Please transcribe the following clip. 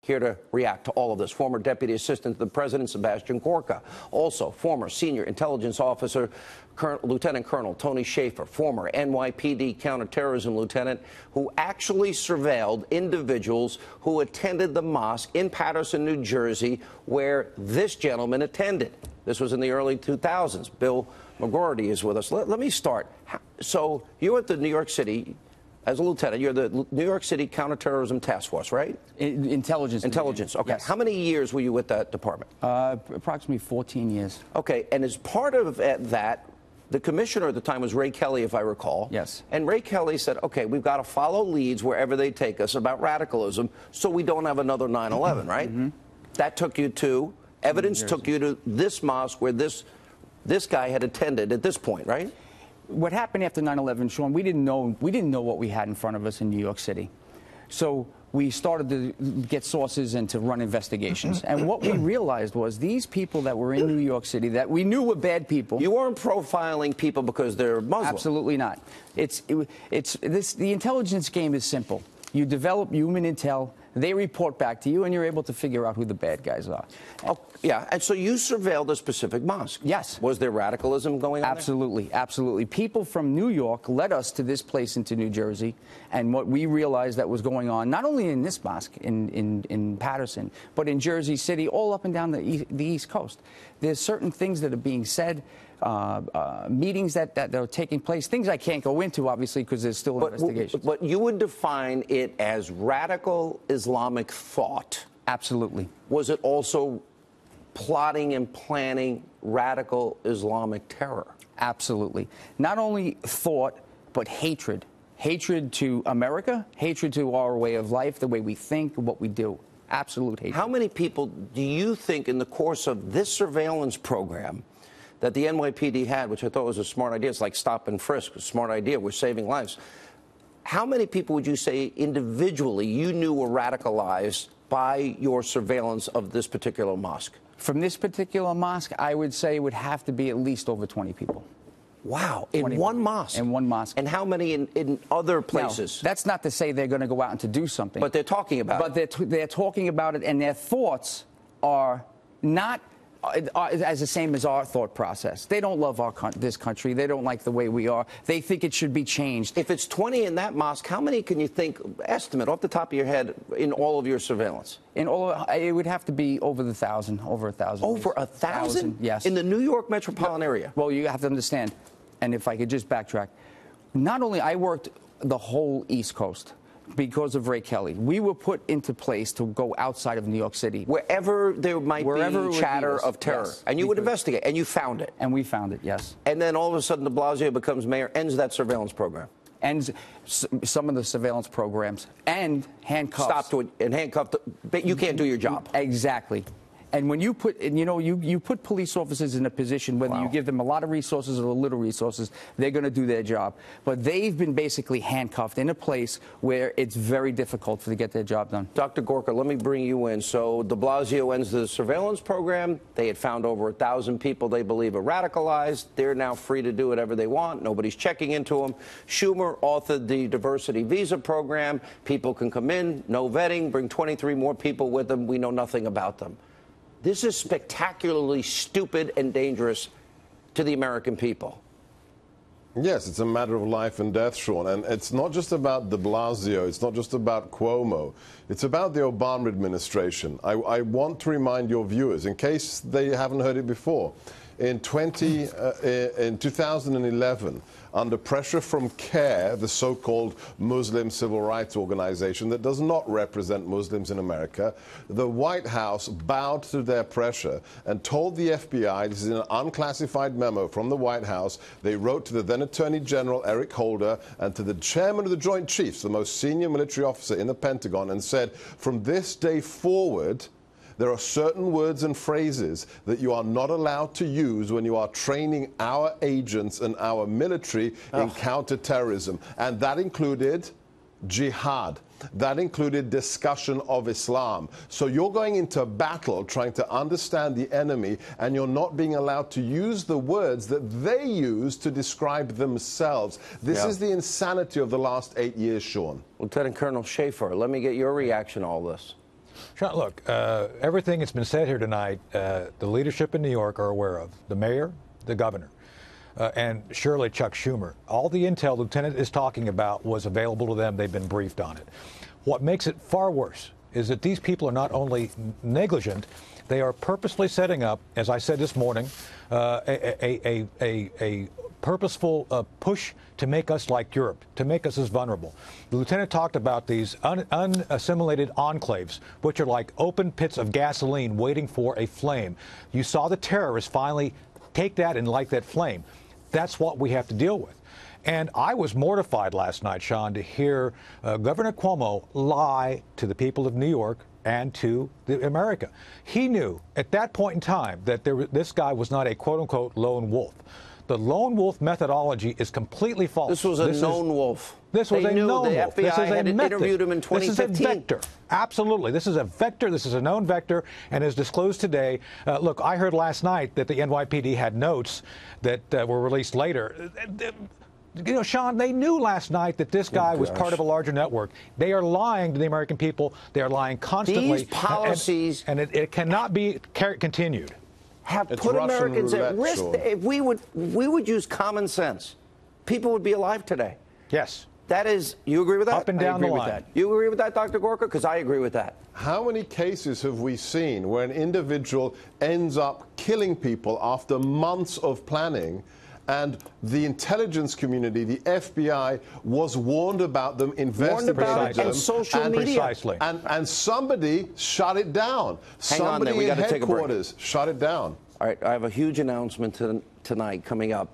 Here to react to all of this, former Deputy Assistant to the President, Sebastian Gorka. Also, former Senior Intelligence Officer, Lieutenant Colonel Tony Shaffer, former NYPD counterterrorism lieutenant, who actually surveilled individuals who attended the mosque in Paterson, New Jersey, where this gentleman attended. This was in the early 2000s. Bill McGroarty is with us. Let me start. So you're at the New York City. As a lieutenant, you're the New York City Counterterrorism Task Force, right? Intelligence. Intelligence, okay. Yes. How many years were you with that department? Approximately 14 years. Okay, and as part of that, the commissioner at the time was Ray Kelly, if I recall. Yes. And Ray Kelly said, okay, we've got to follow leads wherever they take us about radicalism so we don't have another 9/11, right? Mm-hmm. That took you to, evidence took you to this mosque where this guy had attended at this point, right? What happened after 9/11, Sean, we didn't know what we had in front of us in New York City. So we started to get sources and to run investigations. And what we realized was these people that were in New York City that we knew were bad people. You weren't profiling people because they're Muslim. Absolutely not. The intelligence game is simple. You develop human intel, they report back to you, and you're able to figure out who the bad guys are. Oh, yeah, and so you surveilled a specific mosque. Yes. Was there radicalism going on Absolutely, there? Absolutely. People from New York led us to this place into New Jersey, and what we realized that was going on, not only in this mosque in Paterson, but in Jersey City, all up and down the East Coast. There's certain things that are being said, meetings that are taking place, things I can't go into, obviously, because there's still investigations. But you would define it as radical Islamic thought. Absolutely. Was it also plotting and planning radical Islamic terror? Absolutely. Not only thought, but hatred. Hatred to America, hatred to our way of life, the way we think, what we do. Absolute hatred. How many people do you think in the course of this surveillance program that the NYPD had, which I thought was a smart idea, it's like stop and frisk, a smart idea, we're saving lives. How many people would you say individually you knew were radicalized by your surveillance of this particular mosque? From this particular mosque, I would say it would have to be at least over 20 people. Wow, in one mosque? In one mosque. And how many in other places? Now, that's not to say they're going to go out and to do something. But they're talking about it. But they're talking about it, and their thoughts are not as the same as our thought process. They don't love this country. They don't like the way we are. They think it should be changed. If it's 20 in that mosque, how many can you think, estimate off the top of your head, in all of your surveillance? In all, it would have to be over 1,000. Over 1,000. Over 1,000? Yes. In the New York metropolitan area? Well, you have to understand, and if I could just backtrack, not only I worked the whole East Coast. Because of Ray Kelly. We were put into place to go outside of New York City. Wherever there might be chatter of terror. Yes, and you would investigate, and you found it. And we found it, yes. And then all of a sudden de Blasio becomes mayor, ends that surveillance program. Ends some of the surveillance programs, and handcuffs. Stopped and handcuffed, but you can't do your job. Exactly. And when you put, you put police officers in a position, whether you give them a lot of resources or a little resources, they're going to do their job. But they've been basically handcuffed in a place where it's very difficult to get their job done. Dr. Gorka, let me bring you in. So de Blasio ends the surveillance program. They had found over 1,000 people they believe are radicalized. They're now free to do whatever they want. Nobody's checking into them. Schumer authored the diversity visa program. People can come in, no vetting, bring 23 more people with them. We know nothing about them. This is spectacularly stupid and dangerous to the American people. Yes, it's a matter of life and death, Sean. And it's not just about de Blasio. It's not just about Cuomo. It's about the Obama administration. I want to remind your viewers, in case they haven't heard it before, in 2011, under pressure from CARE, the so-called Muslim civil rights organization that does not represent Muslims in America, the White House bowed to their pressure and told the FBI, this is an unclassified memo from the White House, they wrote to the then Attorney General Eric Holder and to the chairman of the Joint Chiefs, the most senior military officer in the Pentagon, and said, from this day forward, there are certain words and phrases that you are not allowed to use when you are training our agents and our military in counterterrorism. And that included jihad. That included discussion of Islam. So you're going into battle trying to understand the enemy, and you're not being allowed to use the words that they use to describe themselves. This is the insanity of the last 8 years, Sean. Lieutenant Colonel Shaffer, let me get your reaction to all this. Sean, look, everything that's been said here tonight, the leadership in New York are aware of. The mayor, the governor, and surely Chuck Schumer. All the intel Lieutenant is talking about was available to them. They've been briefed on it. What makes it far worse is that these people are not only negligent, they are purposely setting up, as I said this morning, a purposeful push to make us like Europe, to make us as vulnerable. The lieutenant talked about these unassimilated enclaves, which are like open pits of gasoline waiting for a flame. You saw the terrorists finally take that and light that flame. That's what we have to deal with. And I was mortified last night, Sean, to hear Governor Cuomo lie to the people of New York and to America. He knew at that point in time that this guy was not a quote-unquote lone wolf. The lone wolf methodology is completely false. This was a known wolf. This was a known wolf. The FBI had interviewed him in 2015. This is a vector. Absolutely. This is a vector. This is a known vector. And as disclosed today, look, I heard last night that the NYPD had notes that were released later. You know, Sean, they knew last night that this guy was part of a larger network. They are lying to the American people. They are lying constantly. These policies... And it cannot be continued. Have put Americans at risk. Sure. If we would use common sense, people would be alive today. Yes. That is, you agree with that? Up and down the line. That. You agree with that, Dr. Gorka? Because I agree with that. How many cases have we seen where an individual ends up killing people after months of planning, and the intelligence community, the FBI, was warned about them, investigated them, and social media. Precisely. And somebody shut it down. Hang on, then. We got to take a break. Shut it down. All right, I have a huge announcement tonight coming up.